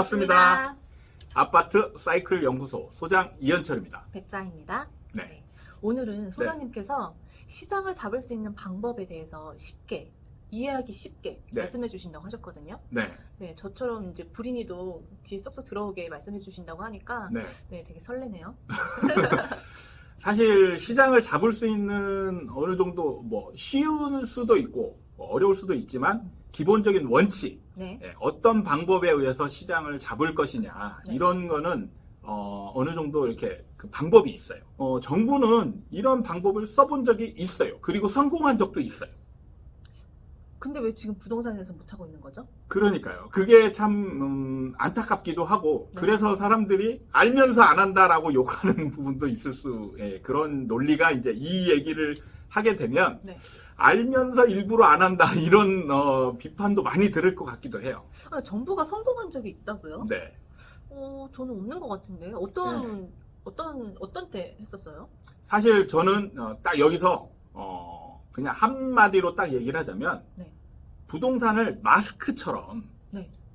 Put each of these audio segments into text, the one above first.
반갑습니다. 아파트 사이클 연구소 소장 이현철입니다. 백자입니다. 네. 오늘은 소장님께서 시장을 잡을 수 있는 방법에 대해서 쉽게 이해하기 쉽게 말씀해 주신다고 하셨거든요. 네. 네, 저처럼 이제 불인이도 귀 쏙쏙 들어오게 말씀해 주신다고 하니까 네, 되게 설레네요. 사실 시장을 잡을 수 있는 어느 정도 뭐 쉬운 수도 있고 어려울 수도 있지만 기본적인 원칙, 어떤 방법에 의해서 시장을 잡을 것이냐 이런 거는 어느 정도 이렇게 그 방법이 있어요. 정부는 이런 방법을 써본 적이 있어요. 그리고 성공한 적도 있어요. 근데 왜 지금 부동산에서 못하고 있는 거죠? 그러니까요. 그게 참 안타깝기도 하고 그래서 사람들이 알면서 안 한다라고 욕하는 부분도 있을 수 그런 논리가 이제 이 얘기를 하게 되면 알면서 일부러 안 한다 이런 비판도 많이 들을 것 같기도 해요. 정부가 성공한 적이 있다고요? 네. 저는 없는 것 같은데 어떤 때 했었어요? 사실 저는 딱 여기서 그냥 한마디로 딱 얘기를 하자면 부동산을 마스크처럼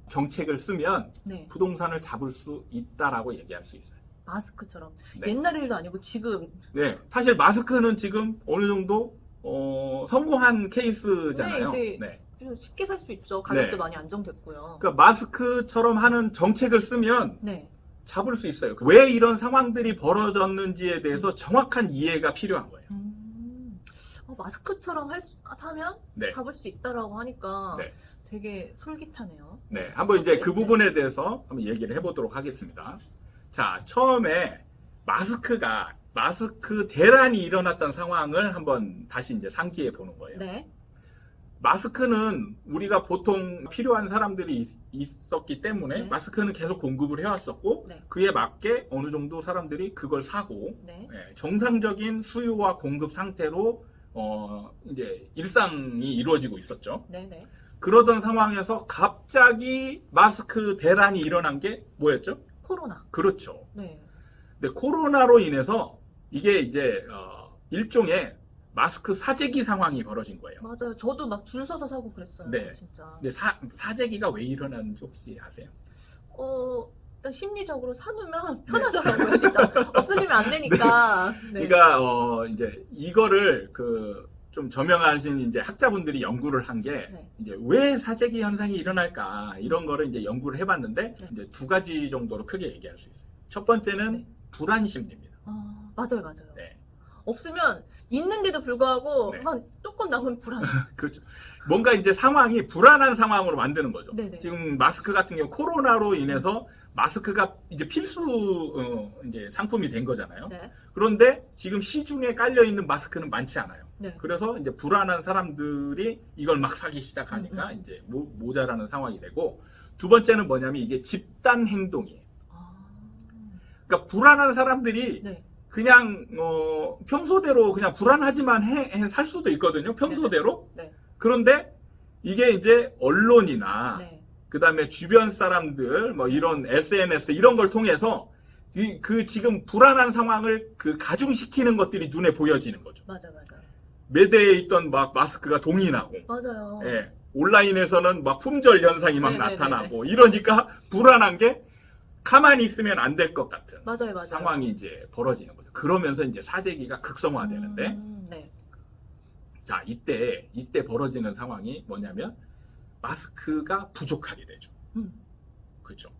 정책을 쓰면 부동산을 잡을 수 있다라고 얘기할 수 있어요. 마스크처럼. 옛날 일도 아니고 지금. 네. 사실 마스크는 지금 어느 정도 성공한 케이스잖아요. 이제 쉽게 살 수 있죠. 가격도 많이 안정됐고요. 그러니까 마스크처럼 하는 정책을 쓰면 잡을 수 있어요. 왜 이런 상황들이 벌어졌는지에 대해서 정확한 이해가 필요한 거예요. 마스크처럼 사면 잡을 수 있다라고 하니까 되게 솔깃하네요. 네, 한번 이제 그 부분에 대해서 한번 얘기를 해보도록 하겠습니다. 자, 처음에 마스크 대란이 일어났던 상황을 한번 다시 이제 상기해 보는 거예요. 마스크는 우리가 보통 필요한 사람들이 있었기 때문에 마스크는 계속 공급을 해왔었고 그에 맞게 어느 정도 사람들이 그걸 사고 정상적인 수요와 공급 상태로 이제 일상이 이루어지고 있었죠. 그러던 상황에서 갑자기 마스크 대란이 일어난 게 뭐였죠? 코로나. 그렇죠. 근데 코로나로 인해서 이게 이제 일종의 마스크 사재기 상황이 벌어진 거예요. 맞아요. 저도 막 줄 서서 사고 그랬어요. 진짜. 근데 사재기가 왜 일어나는지 혹시 아세요? 일단 심리적으로 사놓으면 편하더라고요. 진짜. 없어지면 안 되니까. 그러니까 이제 이거를 좀 저명하신 이제 학자분들이 연구를 한 게 이제 왜 사재기 현상이 일어날까 이런 거를 이제 연구를 해봤는데 이제 두 가지 정도로 크게 얘기할 수 있어요. 첫 번째는 불안 심리입니다. 맞아요. 없으면 있는데도 불구하고 조금 남은 불안. 그렇죠. 뭔가 이제 상황이 불안한 상황으로 만드는 거죠. 지금 마스크 같은 경우 코로나로 인해서 마스크가 이제 필수 이제 상품이 된 거잖아요. 그런데 지금 시중에 깔려 있는 마스크는 많지 않아요. 그래서 이제 불안한 사람들이 이걸 막 사기 시작하니까 이제 모자라는 상황이 되고, 두 번째는 뭐냐면 이게 집단 행동이에요. 그러니까 불안한 사람들이 그냥 평소대로 그냥 불안하지만 살 수도 있거든요. 평소대로. 그런데 이게 이제 언론이나 그다음에 주변 사람들 뭐 이런 SNS 이런 걸 통해서 지금 불안한 상황을 가중시키는 것들이 눈에 보여지는 거죠. 맞아. 매대에 있던 막 마스크가 동이 나고. 맞아요. 온라인에서는 막 품절 현상이 막 나타나고 이러니까 불안한 게 가만히 있으면 안 될 것 같은 상황이 이제 벌어지는 거죠. 그러면서 이제 사재기가 극성화되는데, 자 이때 벌어지는 상황이 뭐냐면 마스크가 부족하게 되죠. 그렇죠.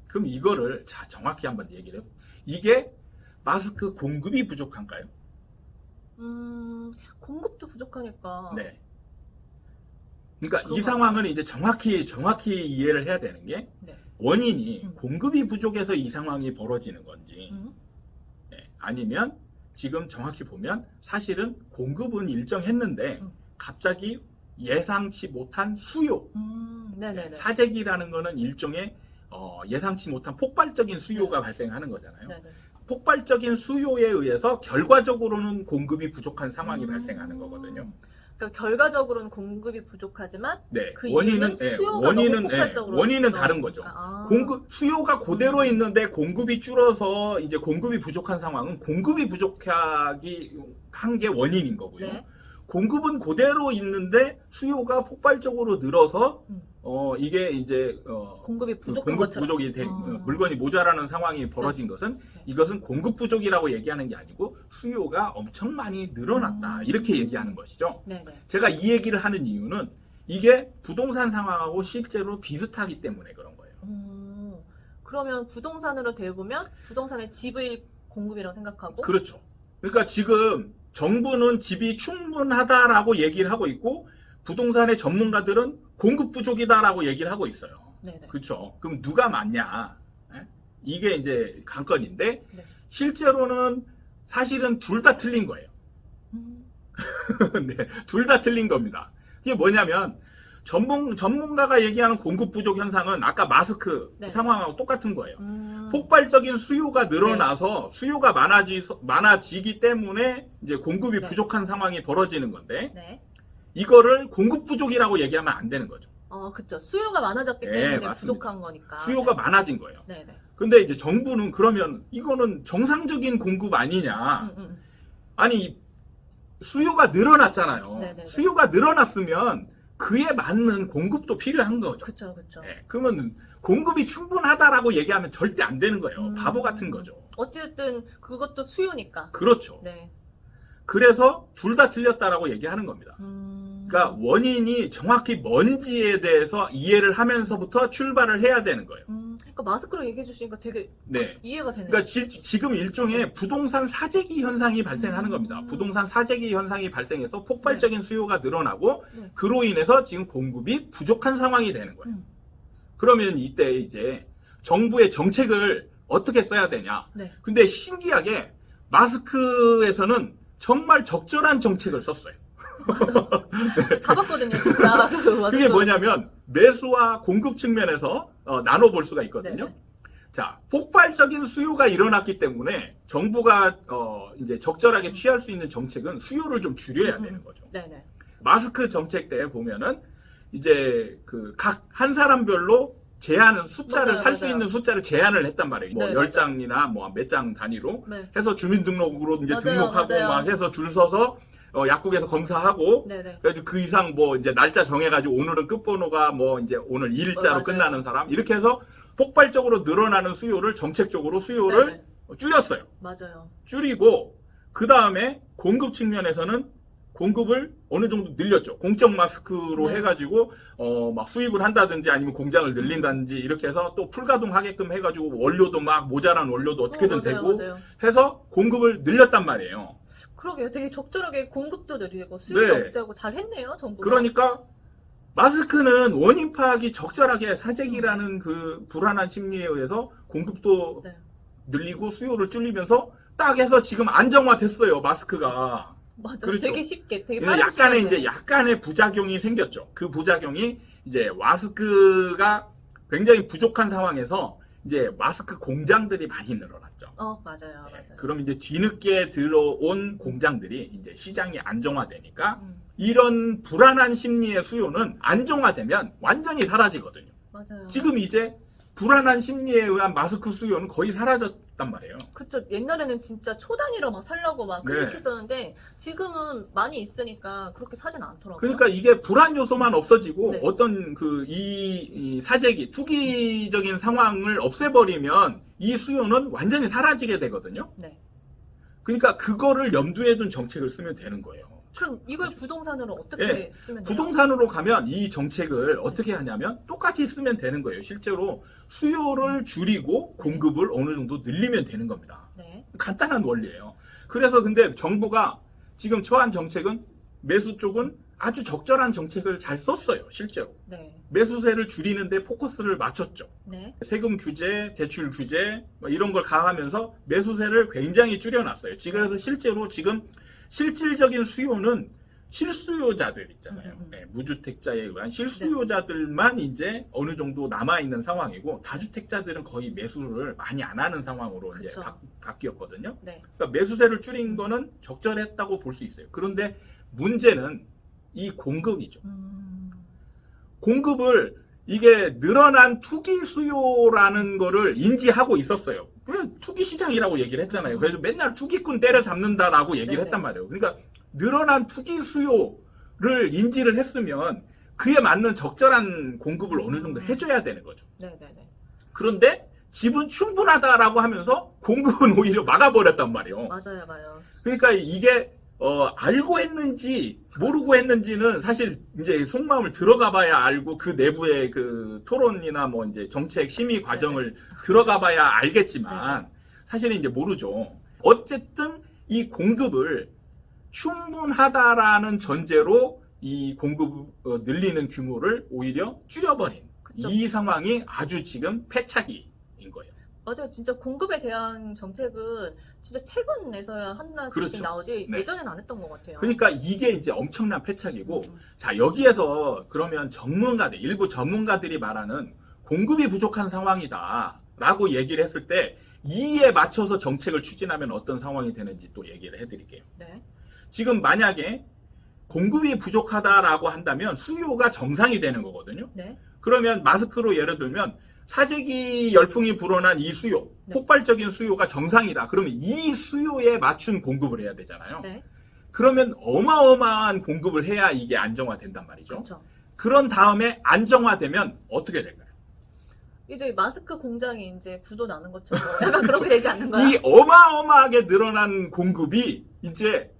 그럼 이거를 자 정확히 한번 얘기를 해보. 이게 마스크 공급이 부족한가요? 공급도 부족하니까. 그러니까 이 상황을 이제 정확히 이해를 해야 되는 게 원인이 공급이 부족해서 이 상황이 벌어지는 건지 아니면 지금 정확히 보면 사실은 공급은 일정했는데 갑자기 예상치 못한 수요 사재기라는 거는 일종의 예상치 못한 폭발적인 수요가 발생하는 거잖아요. 폭발적인 수요에 의해서 결과적으로는 공급이 부족한 상황이 발생하는 거거든요. 그러니까 결과적으로는 공급이 부족하지만 그 원인은 원인은 다른 거죠. 수요가 그대로 있는데 공급이 줄어서 이제 공급이 부족한 상황은 공급이 부족하기 한 게 원인인 거고요. 공급은 그대로 있는데 수요가 폭발적으로 늘어서 이게 이제 공급이 부족한 공급 것처럼. 부족이 물건이 모자라는 상황이 벌어진 것은 이것은 공급 부족이라고 얘기하는 게 아니고 수요가 엄청 많이 늘어났다 이렇게 얘기하는 것이죠. 네네. 제가 이 얘기를 하는 이유는 이게 부동산 상황하고 실제로 비슷하기 때문에 그런 거예요. 그러면 부동산으로 대보면 부동산의 집의 공급이라고 생각하고. 그렇죠. 그러니까 지금 정부는 집이 충분하다라고 얘기를 하고 있고 부동산의 전문가들은 공급 부족이다라고 얘기를 하고 있어요. 네네. 그렇죠. 그럼 누가 맞냐? 이게 이제 관건인데 네. 실제로는 사실은 둘 다 틀린 거예요. 네, 둘 다 틀린 겁니다. 이게 뭐냐면 전문가가 얘기하는 공급 부족 현상은 아까 마스크 네. 상황하고 똑같은 거예요. 폭발적인 수요가 늘어나서 수요가 많아지기 때문에 이제 공급이 네. 부족한 상황이 벌어지는 건데 네. 이거를 공급 부족이라고 얘기하면 안 되는 거죠. 그쵸. 수요가 많아졌기 네, 때문에 맞습니다. 부족한 거니까. 수요가 네. 많아진 거예요. 네네. 근데 이제 정부는 그러면 이거는 정상적인 공급 아니냐. 아니 수요가 늘어났잖아요. 네네네. 수요가 늘어났으면 그에 맞는 공급도 필요한 거죠. 그쵸, 그쵸. 네, 그러면 공급이 충분하다라고 얘기하면 절대 안 되는 거예요. 바보 같은 거죠. 어쨌든 그것도 수요니까. 그렇죠. 네. 그래서 둘 다 틀렸다라고 얘기하는 겁니다. 그러니까 원인이 정확히 뭔지에 대해서 이해를 하면서부터 출발을 해야 되는 거예요. 그러니까 마스크로 얘기해 주시니까 되게 네. 이해가 되네요. 그러니까 지금 일종의 부동산 사재기 현상이 발생하는 겁니다. 부동산 사재기 현상이 발생해서 폭발적인 수요가 늘어나고 네. 그로 인해서 지금 공급이 부족한 상황이 되는 거예요. 그러면 이때 이제 정부의 정책을 어떻게 써야 되냐. 네. 근데 신기하게 마스크에서는 정말 적절한 정책을 썼어요. 맞아. 잡았거든요, 진짜. 그게 뭐냐면 매수와 공급 측면에서 나눠볼 수가 있거든요. 네네. 자, 폭발적인 수요가 일어났기 때문에 정부가 이제 적절하게 취할 수 있는 정책은 수요를 좀 줄여야 되는 거죠. 네네. 마스크 정책 때 보면은 이제 그 각 한 사람별로 제한은 숫자를 맞아요, 살 수 맞아요. 있는 숫자를 제한을 했단 말이에요. 뭐 네, 10장이나 뭐 몇 장 단위로 네. 해서 주민등록으로 이제 맞아요, 등록하고 맞아요. 막 해서 줄 서서 약국에서 검사하고 네네. 그래서 그 이상 뭐 이제 날짜 정해가지고 오늘은 끝번호가 뭐 이제 오늘 2일자로 맞아요. 끝나는 사람 이렇게 해서 폭발적으로 늘어나는 수요를 정책적으로 수요를 네네. 줄였어요. 맞아요. 줄이고 그 다음에 공급 측면에서는 공급을 어느 정도 늘렸죠. 공적 마스크로 네. 해가지고 막 수입을 한다든지 아니면 공장을 늘린다든지 이렇게 해서 또 풀가동하게끔 해가지고 원료도 막 모자란 원료도 어떻게든 맞아요, 되고 맞아요. 해서 공급을 늘렸단 말이에요. 그러게요. 되게 적절하게 공급도 늘리고 수요도 네. 억제하고 잘 했네요, 정부가. 그러니까 마스크는 원인 파악이 적절하게 사재기라는 그 불안한 심리에 의해서 공급도 네. 늘리고 수요를 줄이면서 딱 해서 지금 안정화됐어요, 마스크가. 맞아요. 그렇죠. 되게 쉽게, 되게 그래서 빠른 약간의 시간에. 이제 약간의 부작용이 생겼죠. 그 부작용이 이제 마스크가 굉장히 부족한 상황에서 이제 마스크 공장들이 많이 늘어났죠. 맞아요, 네, 맞아요. 그럼 이제 뒤늦게 들어온 공장들이 이제 시장이 안정화되니까 음, 이런 불안한 심리의 수요는 안정화되면 완전히 사라지거든요. 맞아요. 지금 이제 불안한 심리에 의한 마스크 수요는 거의 사라졌단 말이에요. 그쵸. 옛날에는 진짜 초 단위로 막 살려고 막 네. 클릭했었는데 지금은 많이 있으니까 그렇게 사진 않더라고요. 그러니까 이게 불안 요소만 없어지고 네. 어떤 그 이 사재기 투기적인 상황을 없애버리면 이 수요는 완전히 사라지게 되거든요. 네. 그러니까 그거를 염두에 둔 정책을 쓰면 되는 거예요. 그럼 이걸 그렇죠. 부동산으로 어떻게 네. 쓰면 돼요? 부동산으로 가면 이 정책을 어떻게 하냐면 똑같이 쓰면 되는 거예요. 실제로 수요를 줄이고 공급을 어느 정도 늘리면 되는 겁니다. 네. 간단한 원리예요. 그래서 근데 정부가 지금 처한 정책은 매수 쪽은 아주 적절한 정책을 잘 썼어요. 실제로. 네. 매수세를 줄이는데 포커스를 맞췄죠. 네. 세금 규제, 대출 규제 뭐 이런 걸 가하면서 매수세를 굉장히 줄여놨어요. 그래서 실제로 지금 실질적인 수요는 실수요자들 있잖아요. 네, 무주택자에 의한 실수요자들만 이제 어느 정도 남아있는 상황이고 다주택자들은 거의 매수를 많이 안 하는 상황으로 이제 그쵸. 바뀌었거든요. 네. 그러니까 매수세를 줄인 거는 적절했다고 볼 수 있어요. 그런데 문제는 이 공급이죠. 공급을 이게 늘어난 투기 수요라는 거를 인지하고 있었어요. 왜 투기 시장이라고 얘기를 했잖아요. 그래서 맨날 투기꾼 때려잡는다라고 얘기를 네네. 했단 말이에요. 그러니까 늘어난 투기 수요를 인지를 했으면 그에 맞는 적절한 공급을 어느 정도 해줘야 되는 거죠. 네네네. 그런데 집은 충분하다라고 하면서 공급은 오히려 막아버렸단 말이에요. 맞아요. 그러니까 이게 알고 했는지 모르고 했는지는 사실 이제 속마음을 들어가봐야 알고 그 내부의 그 토론이나 뭐 이제 정책 심의 과정을 들어가봐야 알겠지만 사실은 이제 모르죠. 어쨌든 이 공급을 충분하다라는 전제로 이 공급 늘리는 규모를 오히려 줄여버린 그쵸. 이 상황이 아주 지금 패착인 거예요. 맞아요. 진짜 공급에 대한 정책은 진짜 최근에서야 한나씩 그렇죠. 나오지 네. 예전엔 안 했던 것 같아요. 그러니까 이게 이제 엄청난 패착이고 자 여기에서 그러면 일부 전문가들이 말하는 공급이 부족한 상황이다라고 얘기를 했을 때 이에 맞춰서 정책을 추진하면 어떤 상황이 되는지 또 얘기를 해드릴게요. 네. 지금 만약에 공급이 부족하다라고 한다면 수요가 정상이 되는 거거든요. 네. 그러면 마스크로 예를 들면 사재기 열풍이 불어난 이 수요, 네. 폭발적인 수요가 정상이다. 그러면 이 수요에 맞춘 공급을 해야 되잖아요. 네. 그러면 어마어마한 공급을 해야 이게 안정화된단 말이죠. 그렇죠. 그런 다음에 안정화되면 어떻게 될까요? 이제 마스크 공장이 이제 구도 나는 것처럼 약간 그렇게 되지 않는가요? 이 어마어마하게 늘어난 공급이 이제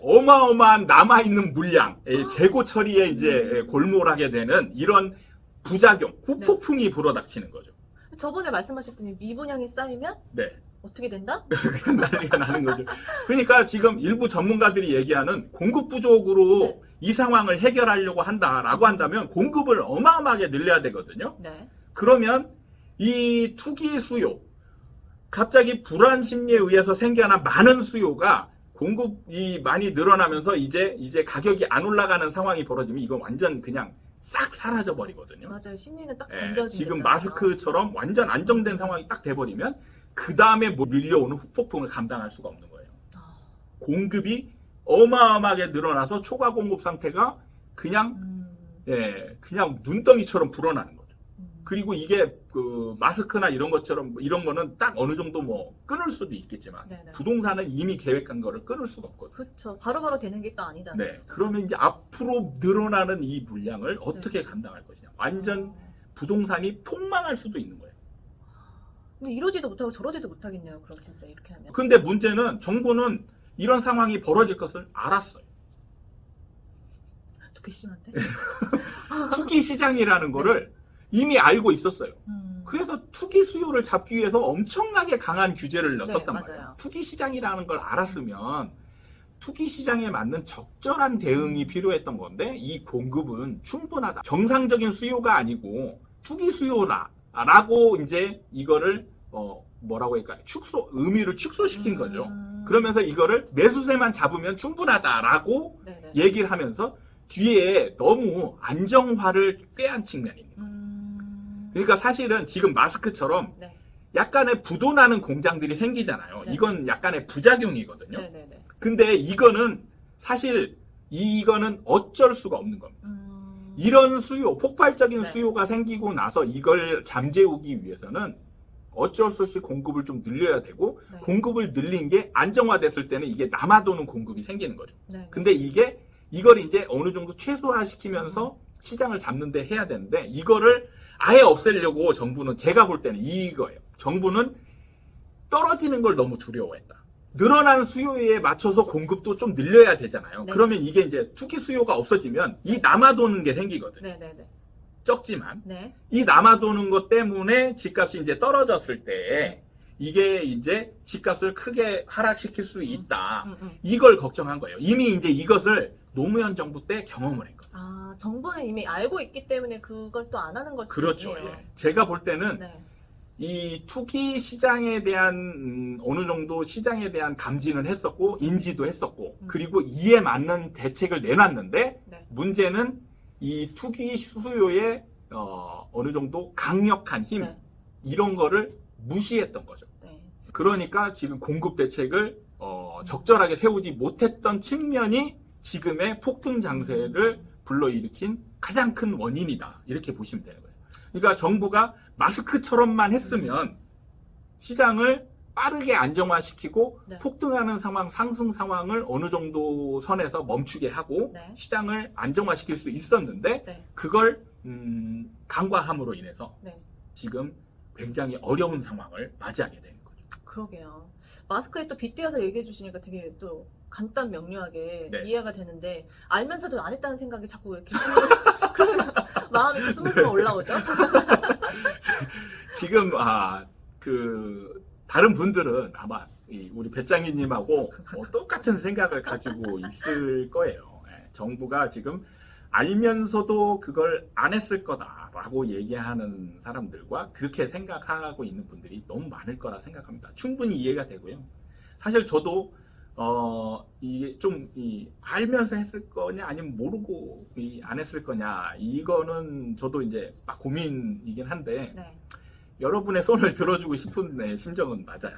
어마어마한 남아있는 물량, 재고 처리에 이제 골몰하게 되는 이런 부작용, 후폭풍이 불어닥치는 거죠. 저번에 말씀하셨더니 미분양이 쌓이면 네. 어떻게 된다? 그냥 난리가 나는 거죠. 그러니까 지금 일부 전문가들이 얘기하는 공급 부족으로 이 상황을 해결하려고 한다라고 한다면 공급을 어마어마하게 늘려야 되거든요. 네. 그러면 이 투기 수요, 갑자기 불안 심리에 의해서 생겨난 많은 수요가 공급이 많이 늘어나면서 이제 가격이 안 올라가는 상황이 벌어지면 이건 완전 그냥 싹 사라져 버리거든요. 맞아요. 심리는 딱 잠겨진 지금 거잖아요. 마스크처럼 완전 안정된 상황이 딱 돼버리면 그 다음에 뭐 밀려오는 후폭풍을 감당할 수가 없는 거예요. 공급이 어마어마하게 늘어나서 초과 공급 상태가 그냥 눈덩이처럼 불어나는 거죠. 그리고 이게 그 마스크나 이런 것처럼 이런 거는 딱 어느 정도 뭐 끊을 수도 있겠지만 네네. 부동산은 이미 계획한 거를 끊을 수가 없거든요. 그렇죠. 바로바로 되는 게 또 아니잖아요. 네. 그러면 이제 앞으로 늘어나는 이 물량을 어떻게 감당할 것이냐. 완전 부동산이 폭망할 수도 있는 거예요. 근데 이러지도 못하고 저러지도 못하겠네요. 그럼 진짜 이렇게 하면. 근데 문제는 정부는 이런 상황이 벌어질 것을 알았어요. 더 괘씸한데? 투기 시장이라는 거를 이미 알고 있었어요. 그래서 투기 수요를 잡기 위해서 엄청나게 강한 규제를 넣었단 말이에요. 투기 시장이라는 걸 알았으면 투기 시장에 맞는 적절한 대응이 필요했던 건데 이 공급은 충분하다. 정상적인 수요가 아니고 투기 수요라라고 이제 이거를 뭐라고 할까요? 의미를 축소시킨 거죠. 그러면서 이거를 매수세만 잡으면 충분하다라고 얘기를 하면서 뒤에 너무 안정화를 꾀한 측면이 있는 거예요. 그러니까 사실은 지금 마스크처럼 약간의 부도나는 공장들이 생기잖아요. 이건 약간의 부작용이거든요. 근데 이거는 사실 이거는 어쩔 수가 없는 겁니다. 이런 수요, 폭발적인 수요가 생기고 나서 이걸 잠재우기 위해서는 어쩔 수 없이 공급을 좀 늘려야 되고 공급을 늘린 게 안정화됐을 때는 이게 남아도는 공급이 생기는 거죠. 근데 이걸 이제 어느 정도 최소화시키면서 시장을 잡는데 해야 되는데 이거를 아예 없애려고 정부는 제가 볼 때는 이거예요. 정부는 떨어지는 걸 너무 두려워했다. 늘어난 수요에 맞춰서 공급도 좀 늘려야 되잖아요. 그러면 이게 이제 투기 수요가 없어지면 이 남아도는 게 생기거든요. 적지만 이 남아도는 것 때문에 집값이 이제 떨어졌을 때 이게 이제 집값을 크게 하락시킬 수 있다. 이걸 걱정한 거예요. 이미 이제 이것을 노무현 정부 때 경험을 했거든요. 아, 정부는 이미 알고 있기 때문에 그걸 또 안 하는 걸 수도 그렇죠. 있네요. 예. 제가 볼 때는 이 투기 시장에 대한 어느 정도 시장에 대한 감지는 했었고 인지도 했었고 그리고 이에 맞는 대책을 내놨는데 문제는 이 투기 수요의 어느 정도 강력한 힘 이런 거를 무시했던 거죠. 그러니까 지금 공급 대책을 적절하게 세우지 못했던 측면이 지금의 폭등 장세를 불러일으킨 가장 큰 원인이다. 이렇게 보시면 되는 거예요. 그러니까 정부가 마스크처럼만 했으면 시장을 빠르게 안정화시키고 네. 폭등하는 상황, 상승 상황을 어느 정도 선에서 멈추게 하고 네. 시장을 안정화시킬 수 있었는데 네. 그걸 간과함으로 인해서 네. 지금 굉장히 어려운 상황을 맞이하게 된 거죠. 그러게요. 마스크에 또 빗대어서 얘기해 주시니까 되게 또 간단 명료하게 네. 이해가 되는데 알면서도 안 했다는 생각이 자꾸 이렇게 그런 마음이 또 스물스물 올라오죠. 지금 다른 분들은 아마 우리 배짱이님하고 똑같은 생각을 가지고 있을 거예요. 정부가 지금 알면서도 그걸 안 했을 거다라고 얘기하는 사람들과 그렇게 생각하고 있는 분들이 너무 많을 거라 생각합니다. 충분히 이해가 되고요. 사실 저도 이게 좀 알면서 했을 거냐 아니면 모르고 안 했을 거냐 이거는 저도 이제 막 고민이긴 한데 네. 여러분의 손을 들어주고 싶은 내 심정은 맞아요.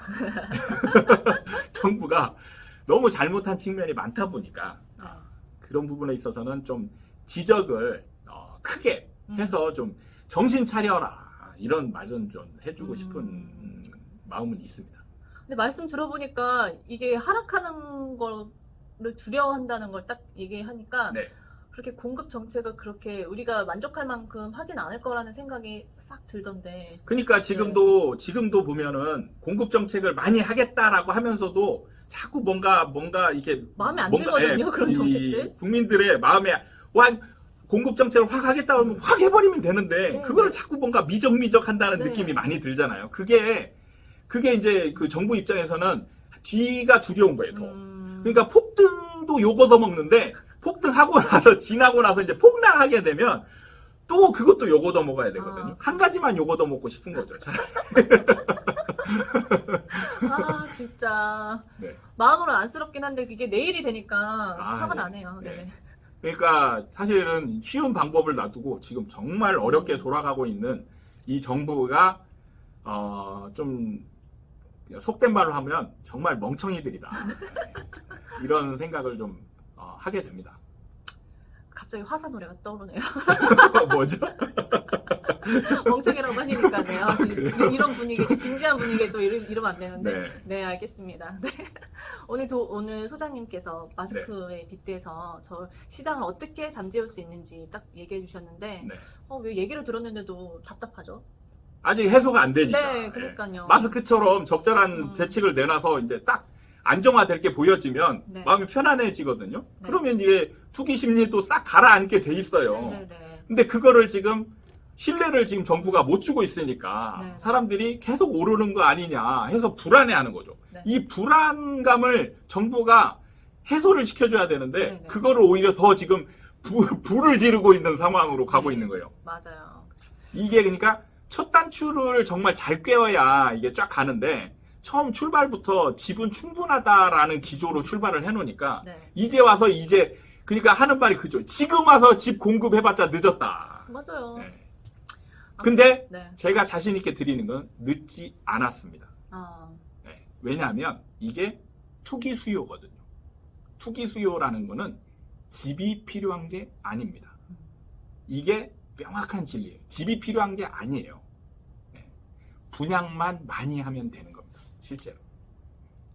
정부가 너무 잘못한 측면이 많다 보니까 그런 부분에 있어서는 좀 지적을 크게 해서 좀 정신 차려라 이런 말은 좀 해주고 싶은 마음은 있습니다. 근데 말씀 들어보니까 이게 하락하는 거를 두려워한다는 걸 딱 얘기하니까 네. 그렇게 공급 정책을 그렇게 우리가 만족할 만큼 하진 않을 거라는 생각이 싹 들던데. 그러니까 지금도 보면은 공급 정책을 많이 하겠다라고 하면서도 자꾸 뭔가 이게 마음에 안 들거든요, 그런 정책들. 국민들의 마음에 공급 정책을 확 하겠다고 하면 확 해버리면 되는데 네, 그걸 네. 자꾸 뭔가 미적미적 한다는 네. 느낌이 많이 들잖아요. 그게 이제 그 정부 입장에서는 뒤가 두려운 거예요, 더. 그러니까 폭등도 욕 얻어먹는데 폭등하고 나서 지나고 나서 이제 폭락하게 되면 또 그것도 욕 얻어먹어야 되거든요. 한 가지만 욕 얻어먹고 싶은 거죠. 진짜 네. 마음으로는 안쓰럽긴 한데 그게 내일이 되니까 화가 네. 나네요. 네. 네. 그러니까 사실은 쉬운 방법을 놔두고 지금 정말 어렵게 돌아가고 있는 이 정부가 좀 속된 말로 하면 정말 멍청이들이다. 이런 생각을 좀 하게 됩니다. 갑자기 화사 노래가 떠오르네요. 뭐죠? 멍청이라고 하시니까요. 그래요? 이런 분위기, 진지한 분위기에 또 이러면 안 되는데. 네. 네, 알겠습니다. 네. 오늘 소장님께서 마스크에 빗대서 저 시장을 어떻게 잠재울 수 있는지 딱 얘기해 주셨는데, 네. 왜 얘기를 들었는데도 답답하죠? 아직 해소가 안 되니까. 네, 그러니까요. 마스크처럼 적절한 대책을 내놔서 이제 딱 안정화될 게 보여지면 네. 마음이 편안해지거든요. 네. 그러면 이제 투기 심리도 싹 가라앉게 돼 있어요. 네. 근데 그거를 지금 신뢰를 지금 정부가 못 주고 있으니까 네. 사람들이 계속 오르는 거 아니냐 해서 불안해하는 거죠. 네. 이 불안감을 정부가 해소를 시켜줘야 되는데 네. 그거를 오히려 더 지금 불을 지르고 있는 상황으로 가고 네. 있는 거예요. 맞아요. 이게 그러니까 첫 단추를 정말 잘 꿰어야 이게 쫙 가는데 처음 출발부터 집은 충분하다라는 기조로 출발을 해놓으니까 네. 이제 와서 그러니까 하는 말이 그죠. 지금 와서 집 공급해봤자 늦었다. 맞아요. 네. 근데 네. 제가 자신 있게 드리는 건 늦지 않았습니다. 네. 왜냐하면 이게 투기 수요거든요. 투기 수요라는 거는 집이 필요한 게 아닙니다. 이게 명확한 진리예요. 집이 필요한 게 아니에요. 네. 분양만 많이 하면 되는 겁니다. 실제로.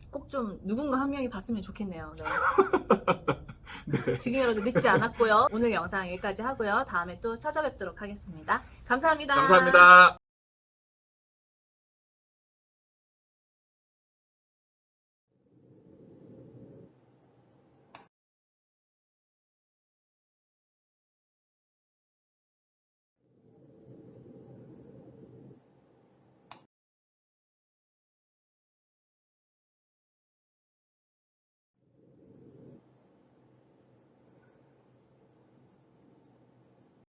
꼭 좀 누군가 한 명이 봤으면 좋겠네요. 네. 네. 지금이라도 늦지 않았고요. 오늘 영상 여기까지 하고요. 다음에 또 찾아뵙도록 하겠습니다. 감사합니다. 감사합니다.